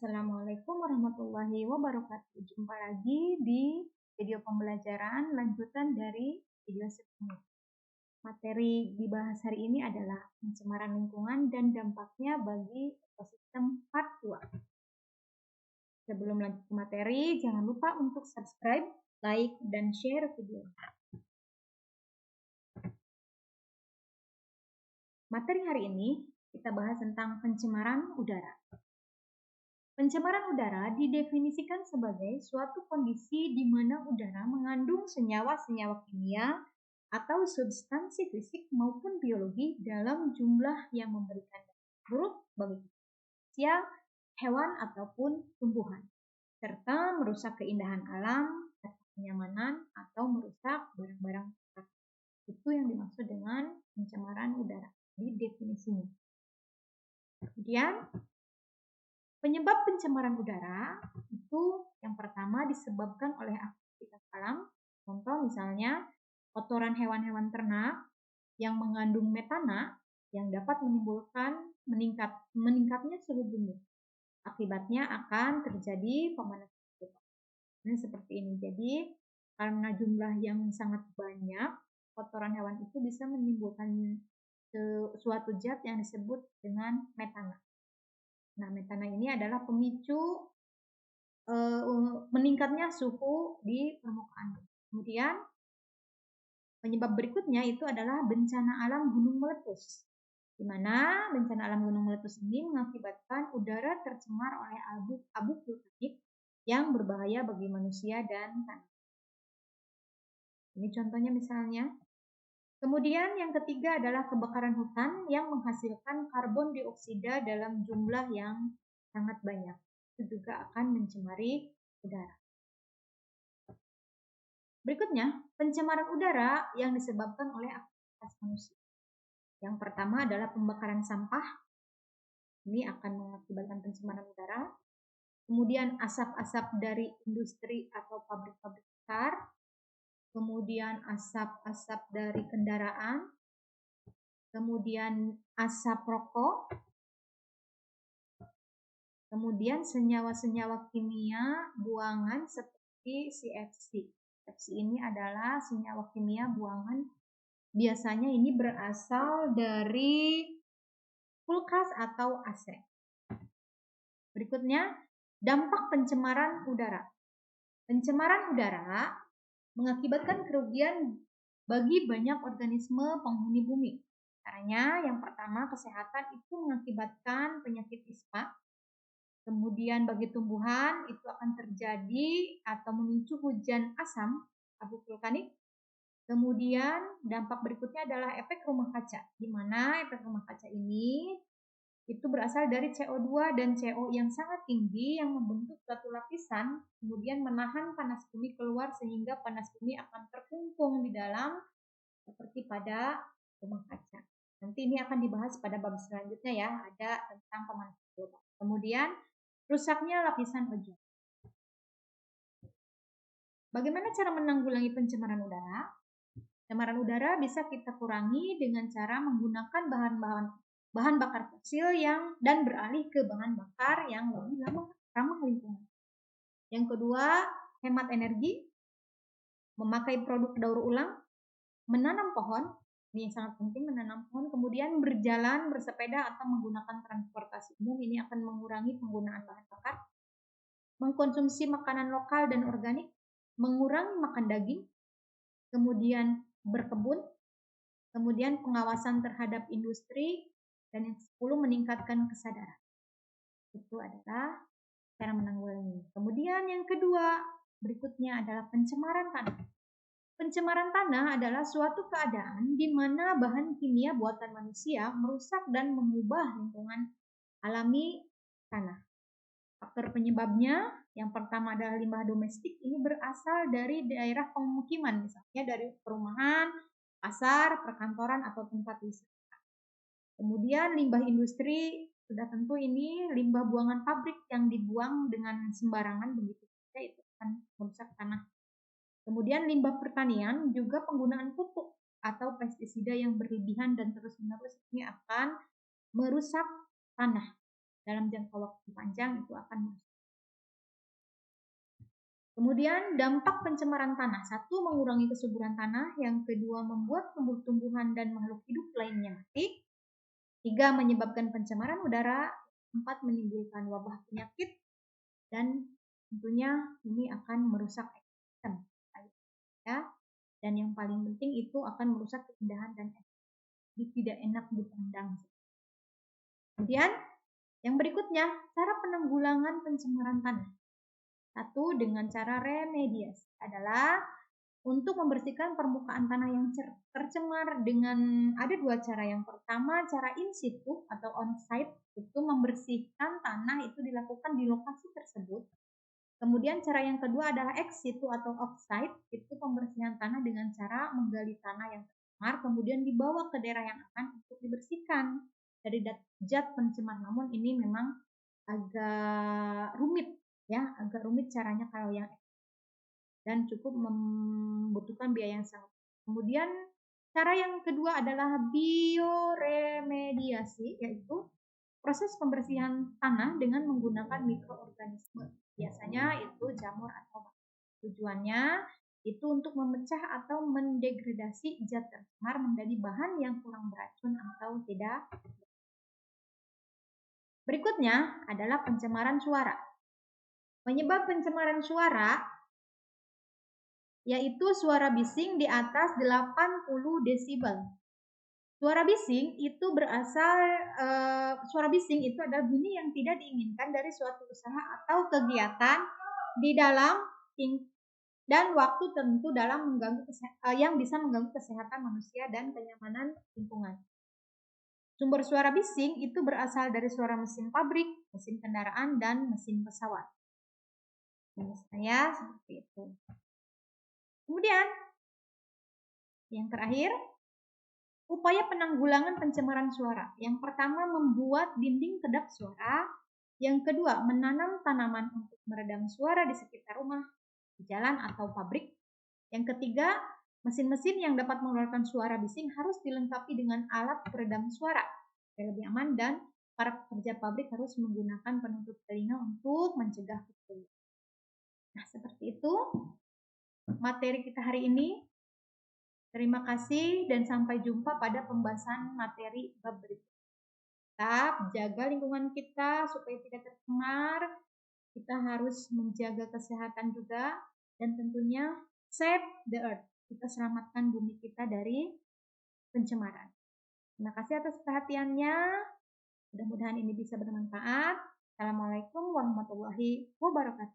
Assalamualaikum warahmatullahi wabarakatuh. Jumpa lagi di video pembelajaran lanjutan dari video sebelumnya. Materi dibahas hari ini adalah pencemaran lingkungan dan dampaknya bagi ekosistem part 2. Sebelum lanjut ke materi, jangan lupa untuk subscribe, like, dan share video. Materi hari ini kita bahas tentang pencemaran udara. Pencemaran udara didefinisikan sebagai suatu kondisi di mana udara mengandung senyawa-senyawa kimia atau substansi fisik maupun biologi dalam jumlah yang memberikan dampak buruk bagi manusia, hewan ataupun tumbuhan, serta merusak keindahan alam, kenyamanan atau merusak barang-barang praktis. Itu yang dimaksud dengan pencemaran udara di definisinya. Kemudian penyebab pencemaran udara itu yang pertama disebabkan oleh aktivitas alam. Contoh misalnya kotoran hewan-hewan ternak yang mengandung metana yang dapat menimbulkan meningkatnya suhu bumi. Akibatnya akan terjadi pemanasan global. Nah, seperti ini. Jadi karena jumlah yang sangat banyak, kotoran hewan itu bisa menimbulkan suatu zat yang disebut dengan metana. Nah, metana ini adalah pemicu meningkatnya suhu di permukaan. Kemudian penyebab berikutnya itu adalah bencana alam gunung meletus, di mana bencana alam gunung meletus ini mengakibatkan udara tercemar oleh abu vulkanik yang berbahaya bagi manusia dan tanah. Ini contohnya misalnya. Kemudian yang ketiga adalah kebakaran hutan yang menghasilkan karbon dioksida dalam jumlah yang sangat banyak. Itu juga akan mencemari udara. Berikutnya, pencemaran udara yang disebabkan oleh aktivitas manusia. Yang pertama adalah pembakaran sampah. Ini akan mengakibatkan pencemaran udara. Kemudian asap-asap dari industri atau pabrik-pabrik besar. Kemudian asap-asap dari kendaraan, kemudian asap rokok, kemudian senyawa-senyawa kimia buangan seperti CFC. CFC ini adalah senyawa kimia buangan, biasanya ini berasal dari kulkas atau AC. Berikutnya, dampak pencemaran udara. Pencemaran udara mengakibatkan kerugian bagi banyak organisme penghuni bumi. Caranya yang pertama, kesehatan itu mengakibatkan penyakit ispa. Kemudian bagi tumbuhan itu akan terjadi atau memicu hujan asam abu vulkanik. Kemudian dampak berikutnya adalah efek rumah kaca, di mana efek rumah kaca ini itu berasal dari CO2 dan CO yang sangat tinggi yang membentuk suatu lapisan, kemudian menahan panas bumi keluar sehingga panas bumi akan terkungkung di dalam seperti pada rumah kaca. Nanti ini akan dibahas pada bab selanjutnya ya, ada tentang pemanasan global. Kemudian rusaknya lapisan ozon. Bagaimana cara menanggulangi pencemaran udara? Pencemaran udara bisa kita kurangi dengan cara menggunakan bahan bakar fosil dan beralih ke bahan bakar yang lebih ramah lingkungan. Yang kedua, hemat energi, memakai produk daur ulang, menanam pohon, ini sangat penting menanam pohon, kemudian berjalan, bersepeda atau menggunakan transportasi umum, ini akan mengurangi penggunaan bahan bakar, mengkonsumsi makanan lokal dan organik, mengurangi makan daging, kemudian berkebun, kemudian pengawasan terhadap industri, dan yang 10 meningkatkan kesadaran. Itu adalah cara menanggulangi. Kemudian yang kedua berikutnya adalah pencemaran tanah. Pencemaran tanah adalah suatu keadaan di mana bahan kimia buatan manusia merusak dan mengubah lingkungan alami tanah. Faktor penyebabnya yang pertama adalah limbah domestik, ini berasal dari daerah pemukiman, misalnya dari perumahan, pasar, perkantoran, atau tempat wisata. Kemudian limbah industri, sudah tentu ini limbah buangan pabrik yang dibuang dengan sembarangan begitu saja, itu akan merusak tanah. Kemudian limbah pertanian, juga penggunaan pupuk atau pestisida yang berlebihan dan terus-menerus ini akan merusak tanah. dalam jangka waktu panjang itu akan merusak. Kemudian dampak pencemaran tanah. 1, mengurangi kesuburan tanah. Yang kedua, membuat tumbuh-tumbuhan dan makhluk hidup lainnya mati. 3, menyebabkan pencemaran udara. 4, menimbulkan wabah penyakit. Dan tentunya ini akan merusak ekosistem. Ya. Dan yang paling penting itu akan merusak keindahan dan tidak enak dipandang. Kemudian yang berikutnya, cara penanggulangan pencemaran tanah. 1, dengan cara remediasi adalah untuk membersihkan permukaan tanah yang tercemar dengan ada 2 cara. Yang pertama, cara in situ atau on-site, itu membersihkan tanah itu dilakukan di lokasi tersebut. Kemudian cara yang kedua adalah ex situ atau off-site, itu pembersihan tanah dengan cara menggali tanah yang tercemar, kemudian dibawa ke daerah yang aman untuk dibersihkan dari zat pencemar. Namun ini memang agak rumit ya, agak rumit caranya kalau yang dan cukup membutuhkan biaya yang sangat. Kemudian cara yang kedua adalah bioremediasi, yaitu proses pembersihan tanah dengan menggunakan mikroorganisme. Biasanya itu jamur atau bakteri. Tujuannya itu untuk memecah atau mendegradasi zat tercemar menjadi bahan yang kurang beracun atau tidak. Berikutnya adalah pencemaran suara. Penyebab pencemaran suara yaitu suara bising di atas 80 desibel. Suara bising itu adalah bunyi yang tidak diinginkan dari suatu usaha atau kegiatan di dalam dan waktu tertentu yang bisa mengganggu kesehatan manusia dan kenyamanan lingkungan. Sumber suara bising itu berasal dari suara mesin pabrik, mesin kendaraan, dan mesin pesawat. Misalnya seperti itu. Kemudian, yang terakhir, upaya penanggulangan pencemaran suara. Yang pertama, membuat dinding kedap suara. Yang kedua, menanam tanaman untuk meredam suara di sekitar rumah, di jalan atau pabrik. Yang ketiga, mesin-mesin yang dapat mengeluarkan suara bising harus dilengkapi dengan alat peredam suara yang lebih aman, dan para pekerja pabrik harus menggunakan penutup telinga untuk mencegah kecurian. Nah, seperti itu materi kita hari ini. Terima kasih dan sampai jumpa pada pembahasan materi bab berikutnya. Tetap jaga lingkungan kita supaya tidak tercemar. Kita harus menjaga kesehatan juga dan tentunya save the earth. Kita selamatkan bumi kita dari pencemaran. Terima kasih atas perhatiannya. Mudah-mudahan ini bisa bermanfaat. Assalamualaikum warahmatullahi wabarakatuh.